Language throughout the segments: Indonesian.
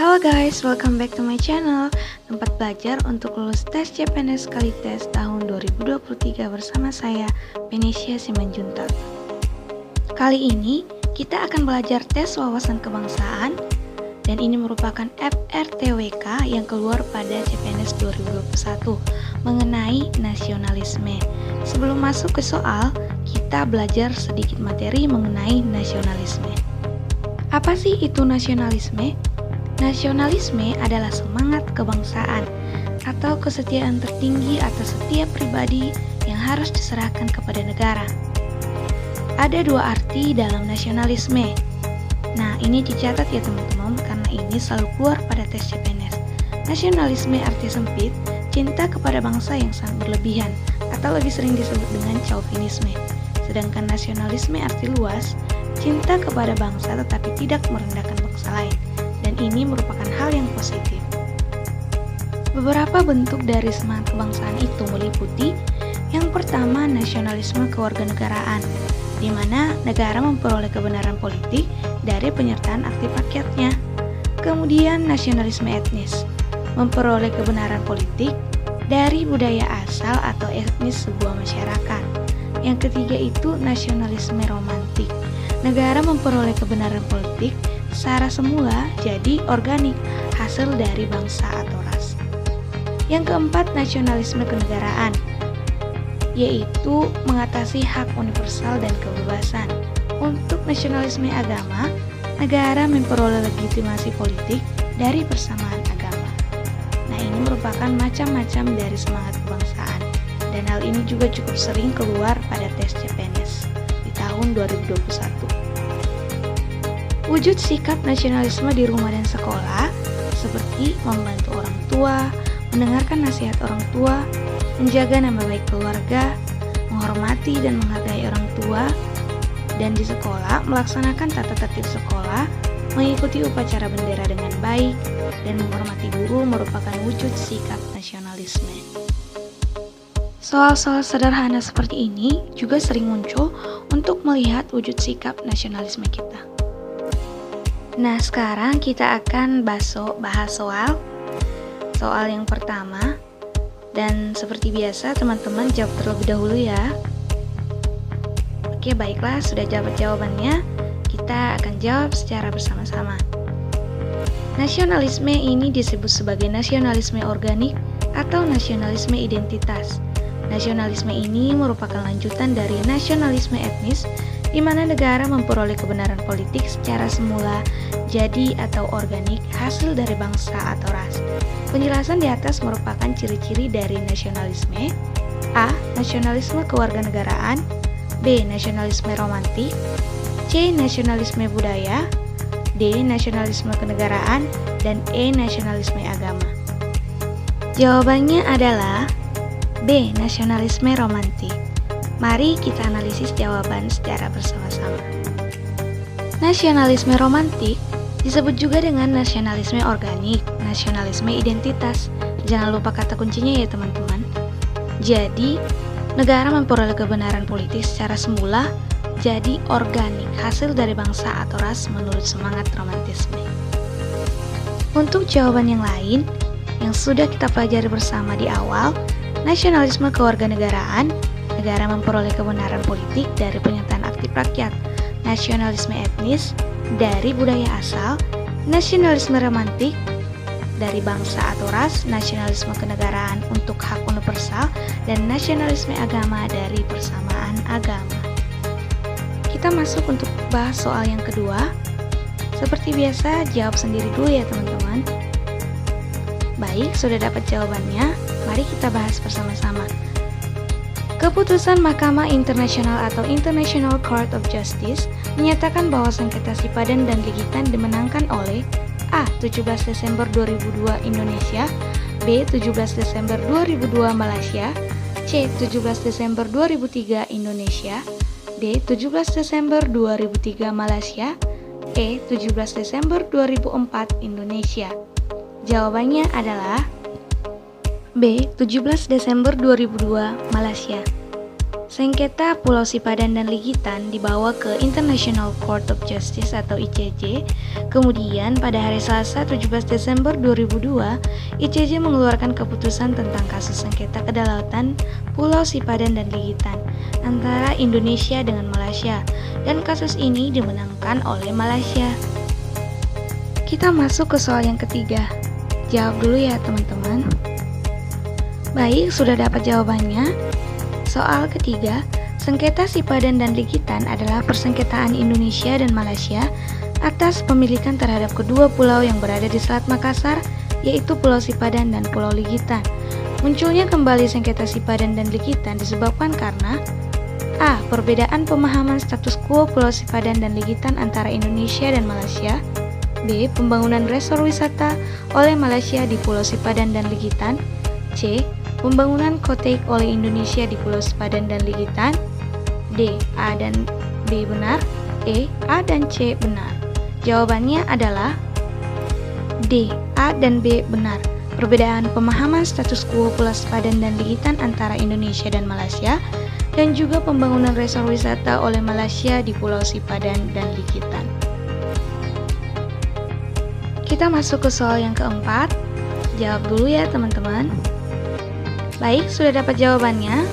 Halo guys, welcome back to my channel, tempat belajar untuk lulus tes CPNS Kalites tahun 2023 bersama saya, Venesia Simanjuntak. Kali ini kita akan belajar tes wawasan kebangsaan dan ini merupakan FRTWK yang keluar pada CPNS 2021 mengenai nasionalisme. Sebelum masuk ke soal, kita belajar sedikit materi mengenai nasionalisme. Apa sih itu nasionalisme? Nasionalisme adalah semangat kebangsaan atau kesetiaan tertinggi atas setiap pribadi yang harus diserahkan kepada negara. Ada dua arti dalam nasionalisme. Nah, ini dicatat ya teman-teman karena ini selalu keluar pada tes CPNS. Nasionalisme arti sempit, cinta kepada bangsa yang sangat berlebihan atau lebih sering disebut dengan chauvinisme. Sedangkan nasionalisme arti luas, cinta kepada bangsa tetapi tidak merendahkan bangsa lain. Dan ini merupakan hal yang positif. Beberapa bentuk dari semangat kebangsaan itu meliputi yang pertama nasionalisme kewarganegaraan, di mana negara memperoleh kebenaran politik dari penyertaan aktif rakyatnya. Kemudian nasionalisme etnis, memperoleh kebenaran politik dari budaya asal atau etnis sebuah masyarakat. Yang ketiga itu nasionalisme romantik, negara memperoleh kebenaran politik secara semula jadi organik hasil dari bangsa atau ras. Yang keempat nasionalisme kenegaraan, yaitu mengatasi hak universal dan kebebasan. Untuk nasionalisme agama, negara memperoleh legitimasi politik dari persamaan agama. Nah, ini merupakan macam-macam dari semangat kebangsaan dan hal ini juga cukup sering keluar pada tes CPNS di tahun 2021. Wujud sikap nasionalisme di rumah dan sekolah seperti membantu orang tua, mendengarkan nasihat orang tua, menjaga nama baik keluarga, menghormati dan menghargai orang tua, dan di sekolah melaksanakan tata tertib sekolah, mengikuti upacara bendera dengan baik, dan menghormati guru merupakan wujud sikap nasionalisme. Soal-soal sederhana seperti ini juga sering muncul untuk melihat wujud sikap nasionalisme kita. Nah, sekarang kita akan bahas soal yang pertama. Dan seperti biasa, teman-teman jawab terlebih dahulu ya. Oke, baiklah, sudah jawab jawabannya. Kita akan jawab secara bersama-sama. Nasionalisme ini disebut sebagai nasionalisme organik atau nasionalisme identitas. Nasionalisme ini merupakan lanjutan dari nasionalisme etnis, di mana negara memperoleh kebenaran politik secara semula, jadi atau organik hasil dari bangsa atau ras. Penjelasan di atas merupakan ciri-ciri dari nasionalisme. A. Nasionalisme kewarganegaraan. B. Nasionalisme romantik. C. Nasionalisme budaya. D. Nasionalisme kenegaraan. Dan E. Nasionalisme agama. Jawabannya adalah B. Nasionalisme romantik. Mari kita analisis jawaban secara bersama-sama. Nasionalisme romantik disebut juga dengan nasionalisme organik, nasionalisme identitas. Jangan lupa kata kuncinya ya teman-teman. Jadi, negara memperoleh kebenaran politik secara semula, jadi organik hasil dari bangsa atau ras menurut semangat romantisme. Untuk jawaban yang lain, yang sudah kita pelajari bersama di awal, nasionalisme kewarganegaraan, negara memperoleh kebenaran politik dari penyertaan aktif rakyat, nasionalisme etnis dari budaya asal, nasionalisme romantik dari bangsa atau ras, nasionalisme kenegaraan untuk hak universal, dan nasionalisme agama dari persamaan agama. Kita masuk untuk bahas soal yang kedua. Seperti biasa, jawab sendiri dulu ya teman-teman. Baik, sudah dapat jawabannya, mari kita bahas bersama-sama. Keputusan Mahkamah Internasional atau International Court of Justice menyatakan bahwa sengketa Sipadan dan Ligitan dimenangkan oleh A. 17 Desember 2002 Indonesia, B. 17 Desember 2002 Malaysia, C. 17 Desember 2003 Indonesia, D. 17 Desember 2003 Malaysia, E. 17 Desember 2004 Indonesia. Jawabannya adalah B. 17 Desember 2002 Malaysia. Sengketa Pulau Sipadan dan Ligitan dibawa ke International Court of Justice atau ICJ. Kemudian pada hari Selasa 17 Desember 2002, ICJ mengeluarkan keputusan tentang kasus sengketa kedaulatan Pulau Sipadan dan Ligitan antara Indonesia dengan Malaysia, dan kasus ini dimenangkan oleh Malaysia. Kita masuk ke soal yang ketiga. Jawab dulu ya teman-teman. Baik, sudah dapat jawabannya. Soal ketiga, sengketa Sipadan dan Ligitan adalah persengketaan Indonesia dan Malaysia atas pemilikan terhadap kedua pulau yang berada di Selat Makassar, yaitu Pulau Sipadan dan Pulau Ligitan. Munculnya kembali sengketa Sipadan dan Ligitan disebabkan karena A. Perbedaan pemahaman status quo Pulau Sipadan dan Ligitan antara Indonesia dan Malaysia. B. Pembangunan resor wisata oleh Malaysia di Pulau Sipadan dan Ligitan. C. Pembangunan kotej oleh Indonesia di Pulau Sipadan dan Ligitan. D. A dan B benar. E. A dan C benar. Jawabannya adalah D. A dan B benar. Perbedaan pemahaman status quo Pulau Sipadan dan Ligitan antara Indonesia dan Malaysia, dan juga pembangunan resor wisata oleh Malaysia di Pulau Sipadan dan Ligitan. Kita masuk ke soal yang keempat. Jawab dulu ya teman-teman. Baik, sudah dapat jawabannya.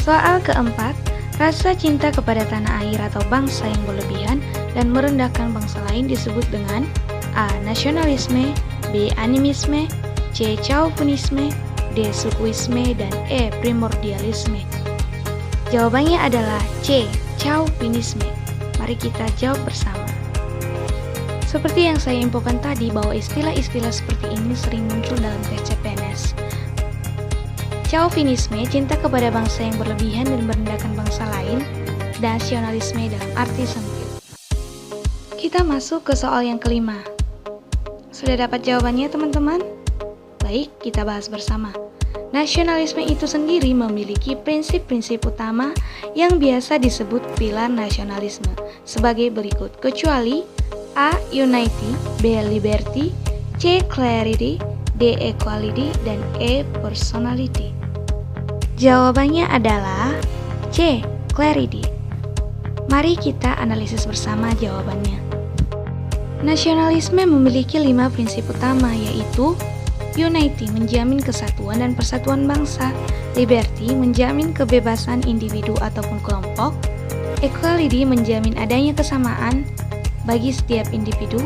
Soal keempat, rasa cinta kepada tanah air atau bangsa yang berlebihan dan merendahkan bangsa lain disebut dengan A. Nasionalisme, B. Animisme, C. Chauvinisme, D. Sukuisme, dan E. Primordialisme. Jawabannya adalah C. Chauvinisme. Mari kita jawab bersama. Seperti yang saya infokan tadi bahwa istilah-istilah seperti ini sering muncul dalam tes CPNS. Chauvinisme, cinta kepada bangsa yang berlebihan dan merendahkan bangsa lain. Nasionalisme dalam arti sempit. Kita masuk ke soal yang kelima. Sudah dapat jawabannya teman-teman? Baik, kita bahas bersama. Nasionalisme itu sendiri memiliki prinsip-prinsip utama yang biasa disebut pilar nasionalisme sebagai berikut, kecuali A. Unity, B. Liberty, C. Clarity, D. Equality, dan E. Personality. Jawabannya adalah C. Clarity. Mari kita analisis bersama jawabannya. Nasionalisme memiliki 5 prinsip utama, yaitu Unity, menjamin kesatuan dan persatuan bangsa. Liberty, menjamin kebebasan individu ataupun kelompok. Equality, menjamin adanya kesamaan bagi setiap individu.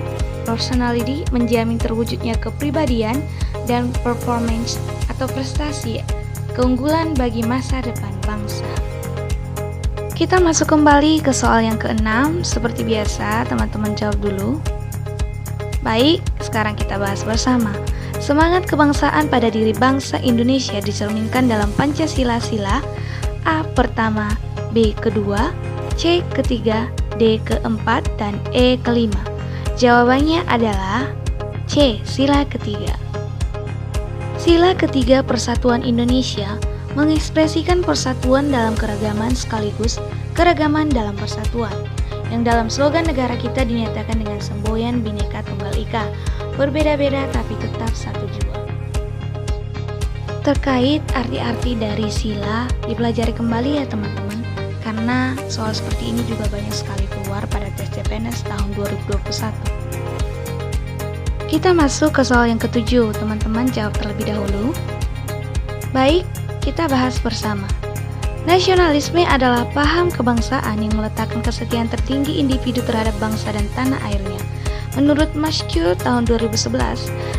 Personality, menjamin terwujudnya kepribadian. Dan performance atau prestasi, keunggulan bagi masa depan bangsa. Kita masuk kembali ke soal yang keenam. Seperti biasa, teman-teman jawab dulu. Baik, sekarang kita bahas bersama. Semangat kebangsaan pada diri bangsa Indonesia dicerminkan dalam Pancasila A. Pertama, B. Kedua, C. Ketiga, D. Keempat, dan E. Kelima. Jawabannya adalah C. Sila ketiga. Sila ketiga Persatuan Indonesia mengekspresikan persatuan dalam keragaman sekaligus keragaman dalam persatuan, yang dalam slogan negara kita dinyatakan dengan semboyan Bhinneka Tunggal Ika, berbeda-beda tapi tetap satu jua. Terkait arti-arti dari sila, dipelajari kembali ya teman-teman, karena soal seperti ini juga banyak sekali keluar pada tes CPNS tahun 2021. Kita masuk ke soal yang ketujuh, teman-teman jawab terlebih dahulu. Baik, kita bahas bersama. Nasionalisme adalah paham kebangsaan yang meletakkan kesetiaan tertinggi individu terhadap bangsa dan tanah airnya. Menurut Mascure tahun 2011,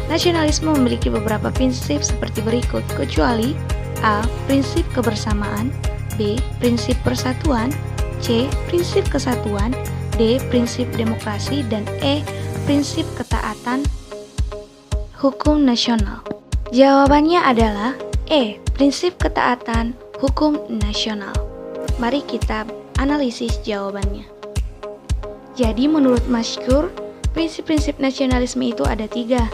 nasionalisme memiliki beberapa prinsip seperti berikut, kecuali A. Prinsip kebersamaan, B. Prinsip persatuan, C. Prinsip kesatuan, D. Prinsip demokrasi, dan E. Prinsip ketaatan hukum nasional. Jawabannya adalah E. Prinsip ketaatan hukum nasional. Mari kita analisis jawabannya. Jadi menurut Mascure, prinsip-prinsip nasionalisme itu ada 3.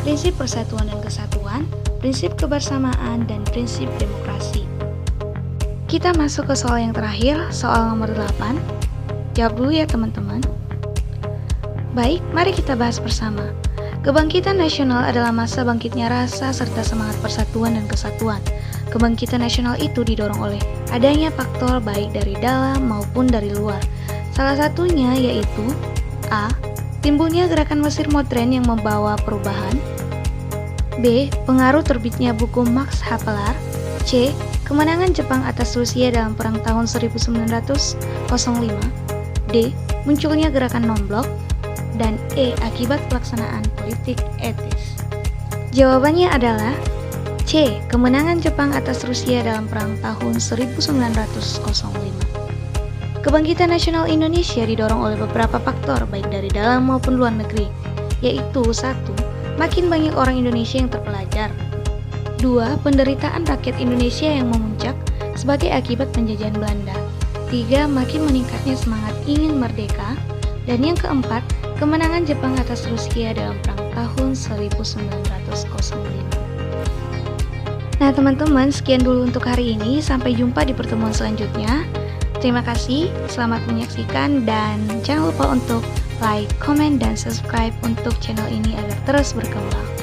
Prinsip persatuan dan kesatuan, prinsip kebersamaan, dan prinsip demokrasi. Kita masuk ke soal yang terakhir, soal nomor 8. Jawab dulu ya teman-teman. Baik, mari kita bahas bersama. Kebangkitan nasional adalah masa bangkitnya rasa serta semangat persatuan dan kesatuan. Kebangkitan nasional itu didorong oleh adanya faktor baik dari dalam maupun dari luar. Salah satunya yaitu A. Timbulnya gerakan Mesir modern yang membawa perubahan. B. Pengaruh terbitnya buku Max Havelaar. C. Kemenangan Jepang atas Rusia dalam Perang tahun 1905. D. Munculnya gerakan non-blok. Dan E. Akibat pelaksanaan politik etis. Jawabannya adalah C. Kemenangan Jepang atas Rusia dalam Perang tahun 1905. Kebangkitan nasional Indonesia didorong oleh beberapa faktor baik dari dalam maupun luar negeri, yaitu 1. Makin banyak orang Indonesia yang terpelajar. 2. Penderitaan rakyat Indonesia yang memuncak sebagai akibat penjajahan Belanda. 3. Makin meningkatnya semangat ingin merdeka. Dan yang keempat, kemenangan Jepang atas Rusia dalam Perang tahun 1905. Nah teman-teman, sekian dulu untuk hari ini. Sampai jumpa di pertemuan selanjutnya. Terima kasih, selamat menyaksikan, dan jangan lupa untuk like, comment, dan subscribe untuk channel ini agar terus berkembang.